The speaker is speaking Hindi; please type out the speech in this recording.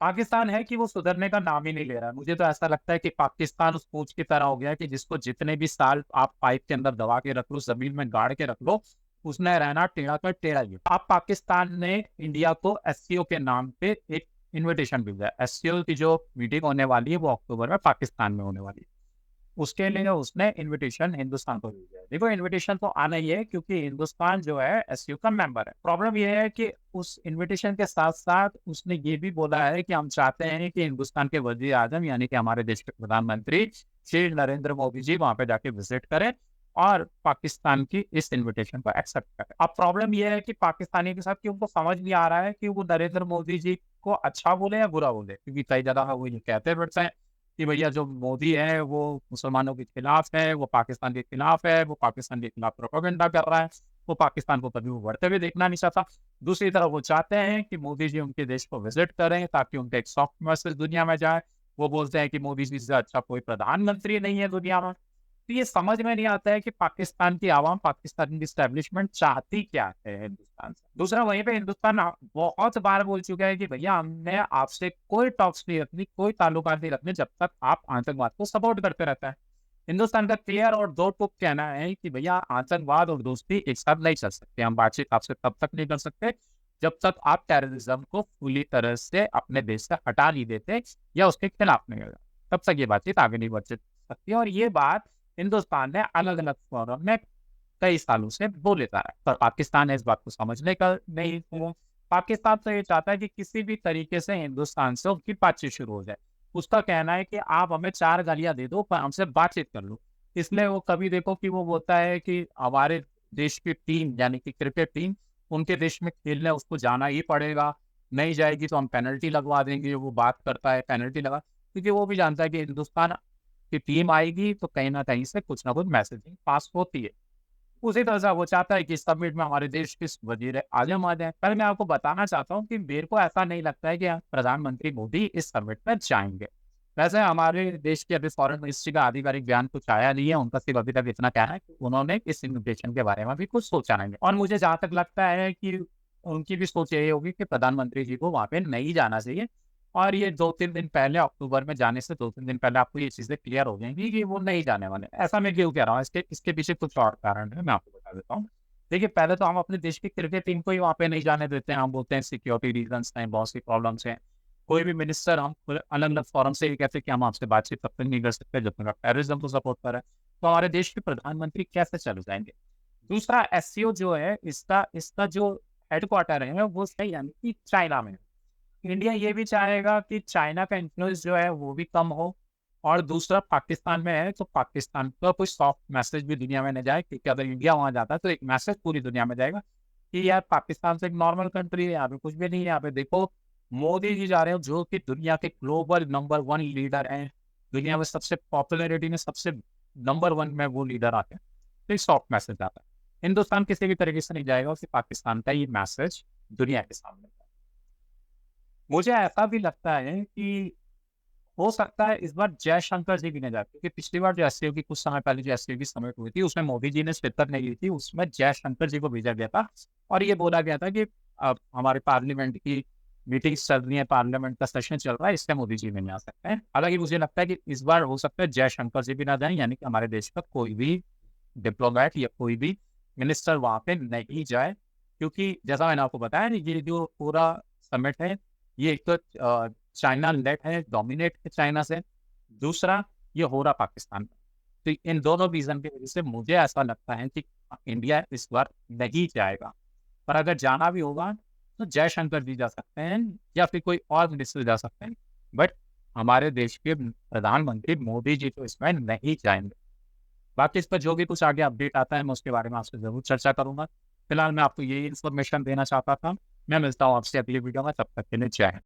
पाकिस्तान है कि वो सुधरने का नाम ही नहीं ले रहा है। मुझे तो ऐसा लगता है कि पाकिस्तान उस कोच की तरह हो गया है कि जिसको जितने भी साल आप पाइप के अंदर दबा के रख लो, ज़मीन में गाड़ के रख लो, उसने रहना टेढ़ा का टेढ़ा ही। अब पाकिस्तान ने इंडिया को एससीओ के नाम पे एक इन्विटेशन भेजा है। एससीओ की जो मीटिंग होने वाली है, वो अक्टूबर में पाकिस्तान में होने वाली है। उसके लिए उसने इन्विटेशन हिंदुस्तान को भेजा है। देखो इन्विटेशन तो आना ही है क्योंकि हिंदुस्तान जो है एससीओ का मेंबर है। प्रॉब्लम ये है कि उस इन्विटेशन के साथ-साथ उसने ये भी बोला है कि हम चाहते हैं कि हिंदुस्तान के वज़ीर-ए-आज़म यानी कि हमारे देश के प्रधानमंत्री श्री नरेंद्र मोदी जी वहाँ पे जाके विज़िट करें और पाकिस्तान की इस इन्विटेशन को एक्सेप्ट करें। अब प्रॉब्लम ये है कि पाकिस्तानी के साथ कि उनको समझ नहीं आ रहा है कि वो नरेंद्र मोदी जी को अच्छा बोले या बुरा बोले, क्योंकि कई जगह वो ये कहते फिरते हैं कि भैया जो मोदी है वो मुसलमानों के खिलाफ है, वो पाकिस्तान के खिलाफ है, वो पाकिस्तान के खिलाफ प्रोपेगेंडा कर रहा है, वो पाकिस्तान को कभी वो बढ़ते हुए देखना नहीं चाहता। दूसरी तरफ वो चाहते हैं कि मोदी जी उनके देश को विज़िट करें ताकि उनका एक सॉफ्ट मैसेज दुनिया में जाए। वो बोलते हैं कि मोदी जी से अच्छा कोई प्रधानमंत्री नहीं है दुनिया में। तो ये समझ में नहीं आता है कि पाकिस्तान की आवाम, पाकिस्तान की एस्टेब्लिशमेंट चाहती क्या है हिंदुस्तान से। दूसरा वहीं पे हिंदुस्तान बहुत बार बोल चुका है कि भैया हमने आपसे कोई टॉक्स नहीं रखनी, कोई ताल्लुकात नहीं रखने जब तक आप आतंकवाद को सपोर्ट करते रहते हैं। हिंदुस्तान का क्लियर और दो टूक कहना है कि भैया आतंकवाद और दोस्ती एक साथ नहीं चल सकते। हम बातचीत आपसे तब तक नहीं कर सकते जब तक आप टेररिज्म को पूरी तरह से अपने देश से हटा नहीं देते या उसके खिलाफ नहीं हो जाते। तब तक ये बातचीत आगे नहीं बढ़ सकती है और ये बात हिंदुस्तान ने अलग-अलग फोरम में कई सालों से बोले जा रहा है। पर पाकिस्तान है इस बात को समझने का नहीं है। पाकिस्तान तो ये चाहता है कि किसी भी तरीके से हिंदुस्तान से उसकी बातचीत शुरू हो जाए। उसका कहना है कि आप हमें 4 गालियाँ दे दो पर हमसे बातचीत कर लो। इसलिए वो कभी देखो कि वो बोलता है कि हमारे देश की टीम यानी कि क्रिकेट टीम उनके देश में खेलने उसको जाना ही पड़ेगा। नहीं जाएगी तो हम पेनल्टी लगवा देंगे। वो बात करता है पेनल्टी लगा, क्योंकि वो भी जानता है कि हिंदुस्तान की टीम आएगी तो कहीं न कहीं से कुछ ना कुछ मैसेजिंग पास होती है। उसी तरह से वो चाहता है कि इस समिट में हमारे देश के वज़ीर-ए-आज़म आ जाएँ। पर मैं आपको बताना चाहता हूँ कि मेरे को ऐसा नहीं लगता है कि प्रधानमंत्री मोदी इस समिट में जाएँगे। वैसे हमारे देश की अभी फ़ॉरेन मिनिस्ट्री का आधिकारिक बयान कुछ आया नहीं है, उनका सिर्फ़ अभी तक इतना कहना है कि उन्होंने इस इन्विटेशन के बारे में भी कुछ सोचा नहीं है। और मुझे जहाँ तक लगता है कि उनकी भी सोच यही होगी कि प्रधानमंत्री जी को वहाँ पे नहीं जाना चाहिए और ये 2-3 दिन पहले अक्टूबर में जाने से 2-3 दिन पहले आपको ये चीज़ें क्लियर हो जाएँगी कि वो नहीं जाने वाले। ऐसा मैं क्यों कह रहा हूँ, इसके इसके पीछे कुछ और कारण है, मैं आपको बता देता हूँ। देखिए, पहले तो हम अपने देश की क्रिकेट टीम को ही वहाँ पे नहीं जाने देते हैं। हम बोलते हैं सिक्योरिटी रीज़न्स हैं, बहुत सी प्रॉब्लम्स हैं। कोई भी मिनिस्टर हम अलग-अलग फोरम से ये कहते हैं कि हम आपसे बातचीत तब तक नहीं कर सकते जब तक आप टेररिज्म को सपोर्ट कर रहे हैं। तो हमारे देश के प्रधानमंत्री कैसे चले जाएँगे? दूसरा एससीओ जो है इसका इसका जो हेडक्वार्टर है वो सही यानी कि चाइना में है। इंडिया ये भी चाहेगा कि चाइना का इन्फ्लुएंस जो है वो भी कम हो और दूसरा पाकिस्तान में है तो पाकिस्तान का कोई सॉफ्ट मैसेज भी दुनिया में न जाए, क्योंकि अगर इंडिया वहाँ जाता है तो एक मैसेज पूरी दुनिया में जाएगा कि यार पाकिस्तान से एक नॉर्मल कंट्री है, यहाँ पे कुछ भी नहीं है। यहाँ पे देखो मोदी जी जा रहे हो जो कि दुनिया के ग्लोबल नंबर 1 लीडर हैं, दुनिया में सबसे पॉपुलैरिटी में सबसे नंबर 1 में वो लीडर आते हैं। तो एक सॉफ्ट मैसेज आता है। हिंदुस्तान किसी भी तरीके से नहीं जाएगा, उससे पाकिस्तान का ये मैसेज दुनिया के सामने। मुझे ऐसा भी लगता है कि हो सकता है इस बार जयशंकर जी भी ना जाए, क्योंकि पिछली बार जो एससीओ की कुछ समय पहले जो एससीओ की समिट हुई थी, उसमें मोदी जी ने शिरकत नहीं की थी, उसमें जयशंकर जी को भेजा गया था और ये बोला गया था कि हमारे पार्लियामेंट की मीटिंग्स चल रही है, पार्लियामेंट का सेशन चल रहा है, इसलिए मोदी जी नहीं आ सकते हैं। हालाँकि मुझे लगता है कि इस बार हो सकता है जयशंकर जी भी ना जाएँ, यानी कि हमारे देश का कोई भी डिप्लोमैट या कोई भी मिनिस्टर वहाँ पे नहीं जाए, क्योंकि जैसा मैंने आपको बताया ना, ये जो पूरा समिट है, ये एक तो चाइना लेड है, डोमिनेट है चाइना से, दूसरा ये हो रहा पाकिस्तान में। तो इन दोनों रीज़न की वज़ह से मुझे ऐसा लगता है कि इंडिया इस बार नहीं जाएगा। पर अगर जाना भी होगा, तो जयशंकर जी जा सकते हैं या फिर कोई और मिनिस्टर जा सकते हैं। बट हमारे देश के प्रधानमंत्री मोदी जी तो इसमें नहीं जाएँगे। बाकी इस पर जो भी कुछ आगे अपडेट आता है, मैं उसके बारे में आपसे ज़रूर चर्चा करूँगा। फिलहाल मैं आपको यही इन्फॉर्मेशन देना चाहता था। मैं मिलता हूँ आपसे अगली वीडियो में, तब तक के लिए जय हिंद।